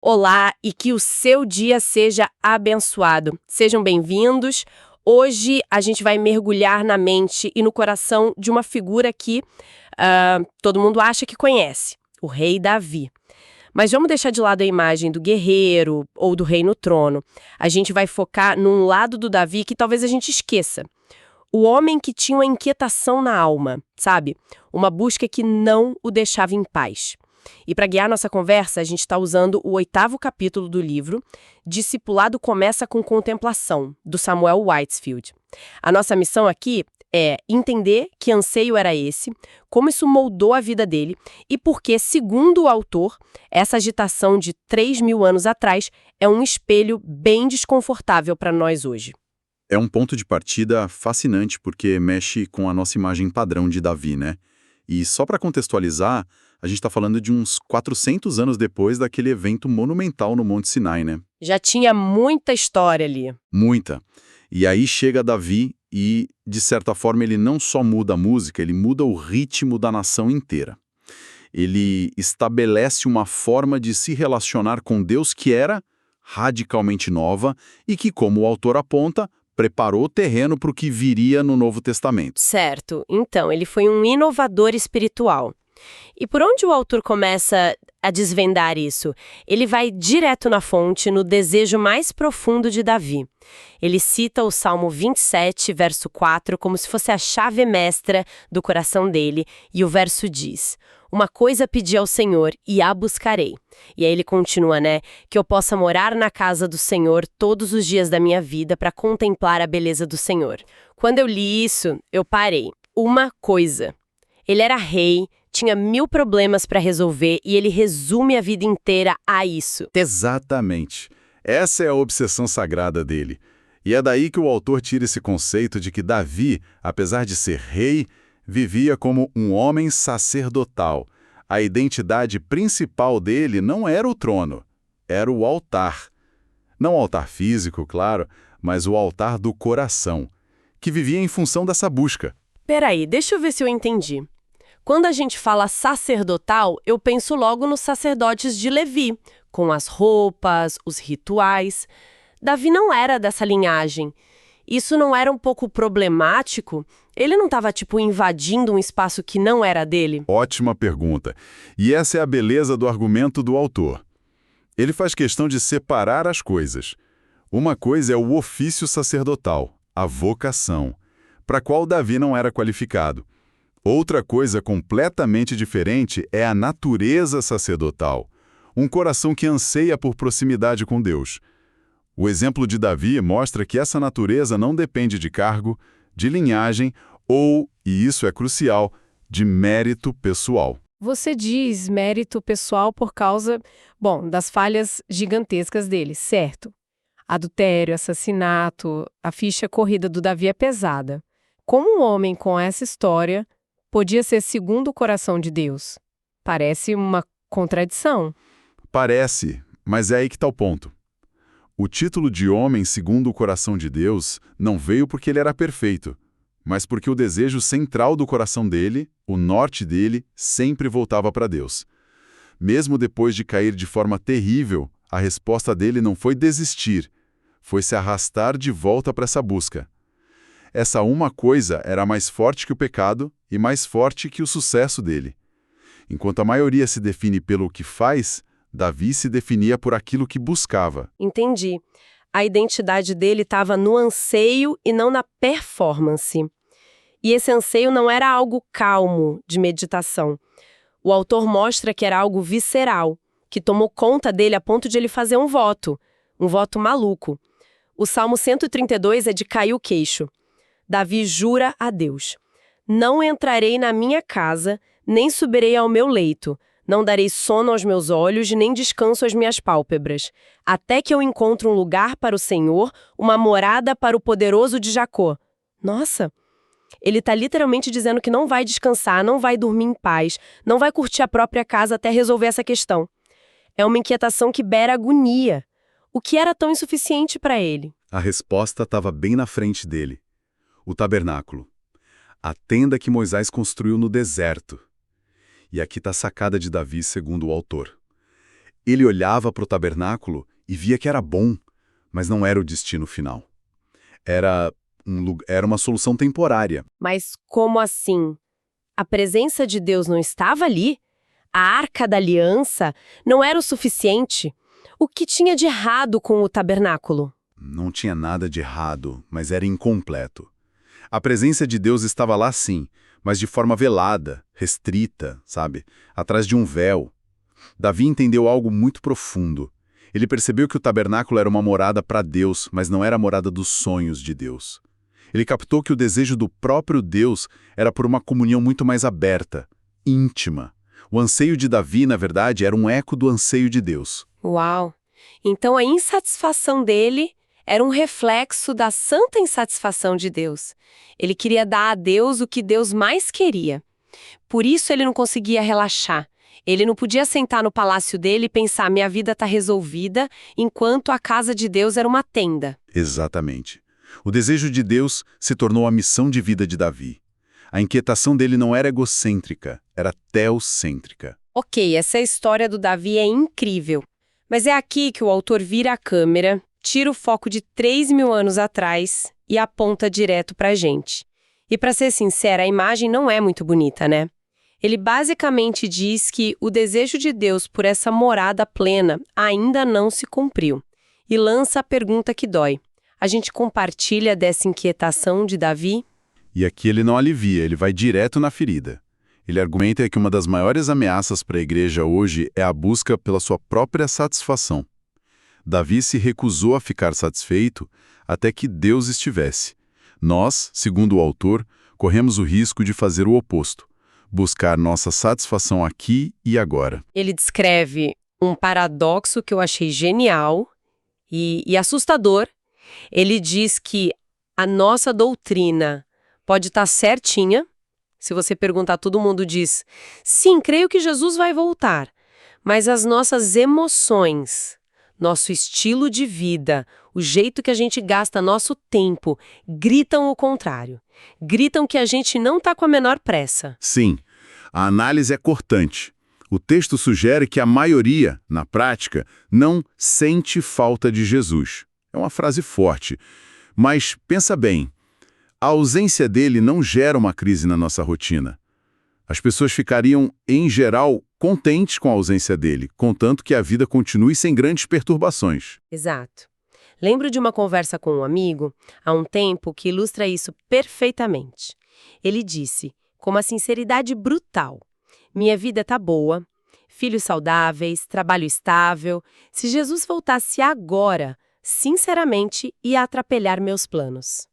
Olá e que o seu dia seja abençoado. Sejam bem-vindos. Hoje a gente vai mergulhar na mente e no coração de uma figura que todo mundo acha que conhece, o rei Davi. Mas vamos deixar de lado a imagem do guerreiro ou do rei no trono. A gente vai focar num lado do Davi que talvez a gente esqueça. O homem que tinha uma inquietação na alma, sabe? Uma busca que não o deixava em paz. E para guiar nossa conversa, a gente está usando o 8º capítulo do livro Discipulado Começa com Contemplação, do Samuel Whitfield. A nossa missão aqui é entender que anseio era esse, como isso moldou a vida dele e porque, segundo o autor, essa agitação de 3.000 anos atrás é um espelho bem desconfortável para nós hoje. É um ponto de partida fascinante porque mexe com a nossa imagem padrão de Davi, né? E só para contextualizar, a gente está falando de uns 400 anos depois daquele evento monumental no Monte Sinai, né? Já tinha muita história ali. Muita. E aí chega Davi e, de certa forma, ele não só muda a música, ele muda o ritmo da nação inteira. Ele estabelece uma forma de se relacionar com Deus que era radicalmente nova e que, como o autor aponta, preparou o terreno para o que viria no Novo Testamento. Certo. Então, ele foi um inovador espiritual. E por onde o autor começa a desvendar isso? Ele vai direto na fonte, no desejo mais profundo de Davi. Ele cita o Salmo 27, verso 4, como se fosse a chave mestra do coração dele, e o verso diz: "Uma coisa pedi ao Senhor e a buscarei." E aí ele continua, que eu possa morar na casa do Senhor todos os dias da minha vida para contemplar a beleza do Senhor. Quando eu li isso, eu parei. Uma coisa. Ele era rei, tinha 1000 problemas para resolver e ele resume a vida inteira a isso. Exatamente. Essa é a obsessão sagrada dele. E é daí que o autor tira esse conceito de que Davi, apesar de ser rei, vivia como um homem sacerdotal. A identidade principal dele não era o trono, era o altar. Não o altar físico, claro, mas o altar do coração, que vivia em função dessa busca. Peraí, deixa eu ver se eu entendi. Quando a gente fala sacerdotal, eu penso logo nos sacerdotes de Levi, com as roupas, os rituais. Davi não era dessa linhagem. Isso não era um pouco problemático? Ele não estava, invadindo um espaço que não era dele? Ótima pergunta. E essa é a beleza do argumento do autor. Ele faz questão de separar as coisas. Uma coisa é o ofício sacerdotal, a vocação, para a qual Davi não era qualificado. Outra coisa completamente diferente é a natureza sacerdotal, um coração que anseia por proximidade com Deus. O exemplo de Davi mostra que essa natureza não depende de cargo, de linhagem ou, e isso é crucial, de mérito pessoal. Você diz mérito pessoal por causa, das falhas gigantescas dele, certo? Adultério, assassinato, a ficha corrida do Davi é pesada. Como um homem com essa história podia ser segundo o coração de Deus? Parece uma contradição. Parece, mas é aí que está o ponto. O título de homem segundo o coração de Deus não veio porque ele era perfeito, mas porque o desejo central do coração dele, o norte dele, sempre voltava para Deus. Mesmo depois de cair de forma terrível, a resposta dele não foi desistir, foi se arrastar de volta para essa busca. Essa uma coisa era mais forte que o pecado e mais forte que o sucesso dele. Enquanto a maioria se define pelo que faz, Davi se definia por aquilo que buscava. Entendi. A identidade dele estava no anseio e não na performance. E esse anseio não era algo calmo, de meditação. O autor mostra que era algo visceral, que tomou conta dele a ponto de ele fazer um voto maluco. O Salmo 132 é de cair o queixo. Davi jura a Deus: "Não entrarei na minha casa, nem subirei ao meu leito. Não darei sono aos meus olhos, nem descanso às minhas pálpebras, até que eu encontre um lugar para o Senhor, uma morada para o poderoso de Jacó." Nossa! Ele está literalmente dizendo que não vai descansar, não vai dormir em paz, não vai curtir a própria casa até resolver essa questão. É uma inquietação que beira agonia. O que era tão insuficiente para ele? A resposta estava bem na frente dele. O tabernáculo. A tenda que Moisés construiu no deserto. E aqui está a sacada de Davi, segundo o autor. Ele olhava para o tabernáculo e via que era bom, mas não era o destino final. Era uma solução temporária. Mas como assim? A presença de Deus não estava ali? A Arca da Aliança não era o suficiente? O que tinha de errado com o tabernáculo? Não tinha nada de errado, mas era incompleto. A presença de Deus estava lá sim, mas de forma velada, restrita, sabe? Atrás de um véu. Davi entendeu algo muito profundo. Ele percebeu que o tabernáculo era uma morada para Deus, mas não era a morada dos sonhos de Deus. Ele captou que o desejo do próprio Deus era por uma comunhão muito mais aberta, íntima. O anseio de Davi, na verdade, era um eco do anseio de Deus. Uau! Então a insatisfação dele era um reflexo da santa insatisfação de Deus. Ele queria dar a Deus o que Deus mais queria. Por isso ele não conseguia relaxar. Ele não podia sentar no palácio dele e pensar, minha vida está resolvida, enquanto a casa de Deus era uma tenda. Exatamente. O desejo de Deus se tornou a missão de vida de Davi. A inquietação dele não era egocêntrica, era teocêntrica. Ok, essa história do Davi é incrível. Mas é aqui que o autor vira a câmera, tira o foco de 3.000 anos atrás e aponta direto pra gente. E pra ser sincera, a imagem não é muito bonita, né? Ele basicamente diz que o desejo de Deus por essa morada plena ainda não se cumpriu. E lança a pergunta que dói. A gente compartilha dessa inquietação de Davi? E aqui ele não alivia, ele vai direto na ferida. Ele argumenta que uma das maiores ameaças para a igreja hoje é a busca pela sua própria satisfação. Davi se recusou a ficar satisfeito até que Deus estivesse. Nós, segundo o autor, corremos o risco de fazer o oposto, buscar nossa satisfação aqui e agora. Ele descreve um paradoxo que eu achei genial e assustador. Ele diz que a nossa doutrina pode estar certinha. Se você perguntar, todo mundo diz, sim, creio que Jesus vai voltar. Mas as nossas emoções, nosso estilo de vida, o jeito que a gente gasta nosso tempo, gritam o contrário. Gritam que a gente não está com a menor pressa. Sim, a análise é cortante. O texto sugere que a maioria, na prática, não sente falta de Jesus. É uma frase forte. Mas pensa bem, a ausência dele não gera uma crise na nossa rotina. As pessoas ficariam, em geral, contentes com a ausência dele, contanto que a vida continue sem grandes perturbações. Exato. Lembro de uma conversa com um amigo, há um tempo, que ilustra isso perfeitamente. Ele disse, com uma sinceridade brutal, minha vida tá boa, filhos saudáveis, trabalho estável. Se Jesus voltasse agora, sinceramente, ia atrapalhar meus planos.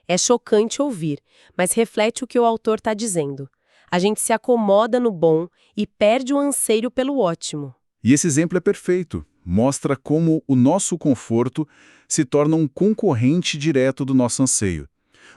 É chocante ouvir, mas reflete o que o autor está dizendo. A gente se acomoda no bom e perde o anseio pelo ótimo. E esse exemplo é perfeito. Mostra como o nosso conforto se torna um concorrente direto do nosso anseio.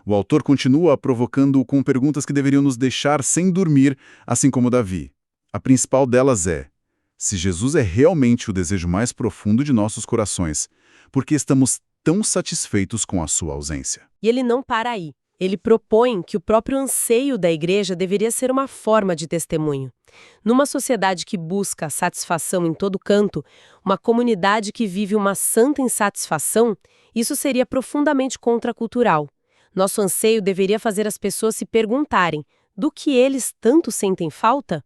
O autor continua provocando com perguntas que deveriam nos deixar sem dormir, assim como Davi. A principal delas é: se Jesus é realmente o desejo mais profundo de nossos corações, por que estamos tão satisfeitos com a sua ausência? E ele não para aí. Ele propõe que o próprio anseio da igreja deveria ser uma forma de testemunho. Numa sociedade que busca satisfação em todo canto, uma comunidade que vive uma santa insatisfação, isso seria profundamente contracultural. Nosso anseio deveria fazer as pessoas se perguntarem: do que eles tanto sentem falta?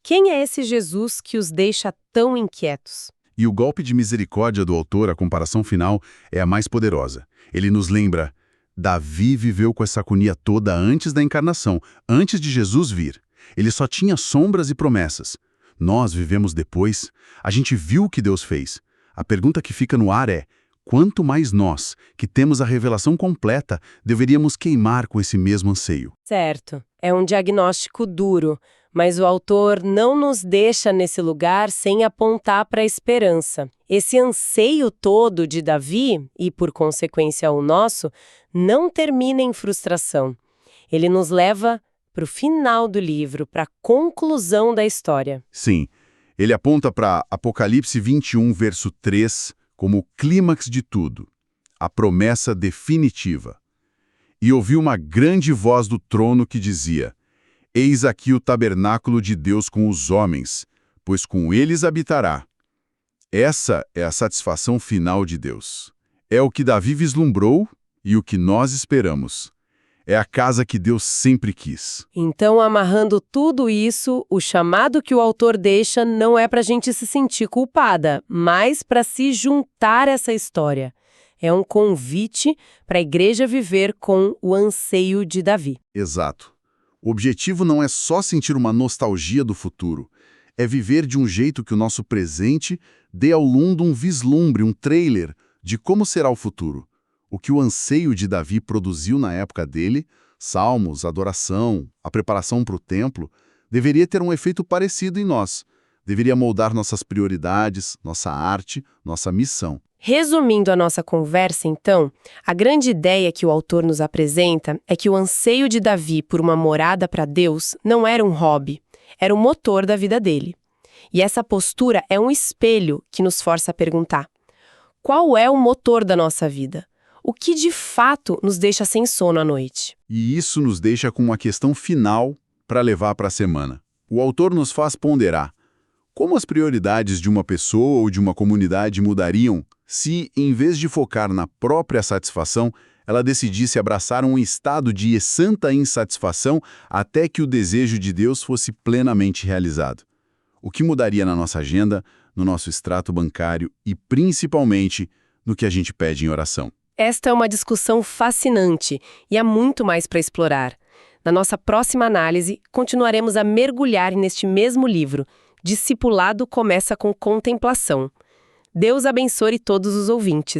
Quem é esse Jesus que os deixa tão inquietos? E o golpe de misericórdia do autor, a comparação final, é a mais poderosa. Ele nos lembra: Davi viveu com essa agonia toda antes da encarnação, antes de Jesus vir. Ele só tinha sombras e promessas. Nós vivemos depois. A gente viu o que Deus fez. A pergunta que fica no ar é: quanto mais nós, que temos a revelação completa, deveríamos queimar com esse mesmo anseio? Certo. É um diagnóstico duro, mas o autor não nos deixa nesse lugar sem apontar para a esperança. Esse anseio todo de Davi, e por consequência o nosso, não termina em frustração. Ele nos leva para o final do livro, para a conclusão da história. Sim, ele aponta para Apocalipse 21, verso 3, como o clímax de tudo, a promessa definitiva. E ouvi uma grande voz do trono que dizia: eis aqui o tabernáculo de Deus com os homens, pois com eles habitará. Essa é a satisfação final de Deus. É o que Davi vislumbrou e o que nós esperamos. É a casa que Deus sempre quis. Então, amarrando tudo isso, o chamado que o autor deixa não é para a gente se sentir culpada, mas para se juntar a essa história. É um convite para a igreja viver com o anseio de Davi. Exato. O objetivo não é só sentir uma nostalgia do futuro. É viver de um jeito que o nosso presente dê ao mundo um vislumbre, um trailer de como será o futuro. O que o anseio de Davi produziu na época dele, salmos, adoração, a preparação para o templo, deveria ter um efeito parecido em nós. Deveria moldar nossas prioridades, nossa arte, nossa missão. Resumindo a nossa conversa, então, a grande ideia que o autor nos apresenta é que o anseio de Davi por uma morada para Deus não era um hobby, era o motor da vida dele. E essa postura é um espelho que nos força a perguntar: qual é o motor da nossa vida? O que de fato nos deixa sem sono à noite? E isso nos deixa com uma questão final para levar para a semana. O autor nos faz ponderar como as prioridades de uma pessoa ou de uma comunidade mudariam se, em vez de focar na própria satisfação, ela decidisse abraçar um estado de santa insatisfação até que o desejo de Deus fosse plenamente realizado. O que mudaria na nossa agenda, no nosso extrato bancário e, principalmente, no que a gente pede em oração? Esta é uma discussão fascinante e há muito mais para explorar. Na nossa próxima análise, continuaremos a mergulhar neste mesmo livro. Discipulado começa com contemplação. Deus abençoe todos os ouvintes.